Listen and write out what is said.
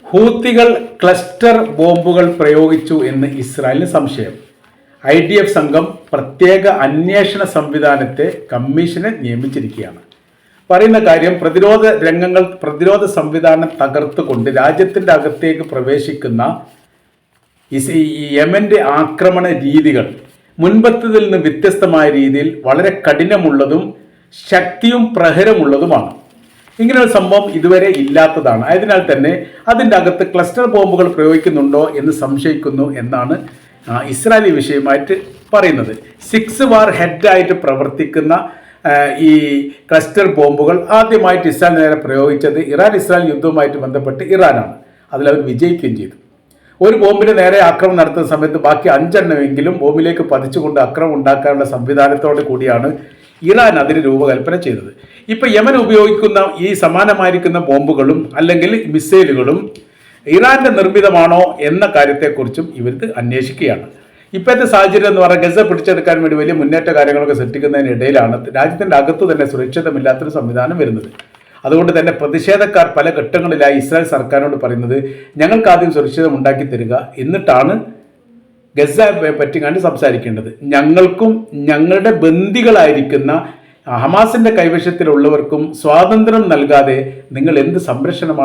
ഹൂത്തികൾ cluster ബോംബുകൾ പ്രയോഗിച്ചു എന്ന് ഇസ്രായേലിന് സംശയം. IDF സംഘം പ്രത്യേക അന്വേഷണ സംവിധാനത്തെ കമ്മീഷനെ നിയമിച്ചിരിക്കുകയാണ്. പറയുന്ന കാര്യം, പ്രതിരോധ സംവിധാനം തകർത്തുകൊണ്ട് രാജ്യത്തിൻ്റെ അകത്തേക്ക് പ്രവേശിക്കുന്ന യമന്റെ ആക്രമണ രീതികൾ മുൻപത്തതിൽ നിന്ന് വ്യത്യസ്തമായ രീതിയിൽ വളരെ കഠിനമുള്ളതും ശക്തിയും പ്രഹരമുള്ളതുമാണ്. ഇങ്ങനെയൊരു സംഭവം ഇതുവരെ ഇല്ലാത്തതാണ്. ആയതിനാൽ തന്നെ അതിൻ്റെ അകത്ത് ക്ലസ്റ്റർ ബോംബുകൾ പ്രയോഗിക്കുന്നുണ്ടോ എന്ന് സംശയിക്കുന്നു എന്നാണ് ഇസ്രായേലി വിഷയമായിട്ട് പറയുന്നത്. 6 വാർ ഹെഡായിട്ട് പ്രവർത്തിക്കുന്ന ഈ ക്ലസ്റ്റർ ബോംബുകൾ ആദ്യമായിട്ട് ഇസ്രായേൽ നേരെ പ്രയോഗിച്ചത് ഇറാൻ-ഇസ്രായേൽ യുദ്ധവുമായിട്ട് ബന്ധപ്പെട്ട് ഇറാനാണ്. അതിലവർ വിജയിക്കുകയും ചെയ്തു. ഒരു ബോംബിന് നേരെ ആക്രമണം നടത്തുന്ന സമയത്ത് ബാക്കി 5 എണ്ണമെങ്കിലും ബോംബിലേക്ക് പതിച്ചുകൊണ്ട് ആക്രമണം ഉണ്ടാക്കാനുള്ള സംവിധാനത്തോടു കൂടിയാണ് ഇറാൻ അതിന് രൂപകൽപ്പന ചെയ്തത്. ഇപ്പം യമൻ ഉപയോഗിക്കുന്ന ഈ സമാനമായിരിക്കുന്ന ബോംബുകളും അല്ലെങ്കിൽ മിസൈലുകളും ഇറാന്റെ നിർമ്മിതമാണോ എന്ന കാര്യത്തെക്കുറിച്ചും ഇവർ അന്വേഷിക്കുകയാണ്. ഇപ്പോഴത്തെ സാഹചര്യം എന്ന് പറഞ്ഞാൽ ഗസ പിടിച്ചെടുക്കാൻ വേണ്ടി വലിയ മുന്നേറ്റ കാര്യങ്ങളൊക്കെ സൃഷ്ടിക്കുന്നതിനിടയിലാണ് രാജ്യത്തിൻ്റെ അകത്ത് തന്നെ സുരക്ഷിതമില്ലാത്തൊരു സംവിധാനം വരുന്നത്. അതുകൊണ്ട് തന്നെ പ്രതിഷേധക്കാർ പല ഘട്ടങ്ങളിലായി ഇസ്രായേൽ സർക്കാരിനോട് പറയുന്നത്, ഞങ്ങൾക്ക് ആദ്യം സുരക്ഷിതം ഉണ്ടാക്കി തരിക, എന്നിട്ടാണ് ഗസ പറ്റിക്കാണ്ട് സംസാരിക്കേണ്ടത്. ഞങ്ങൾക്കും ഞങ്ങളുടെ ബന്ദികളായിരിക്കുന്ന ഹമാസിന്റെ കൈവശത്തിലുള്ളവർക്കും സ്വാതന്ത്ര്യം നൽകാതെ നിങ്ങൾ എന്ത് സംരക്ഷണമാണ്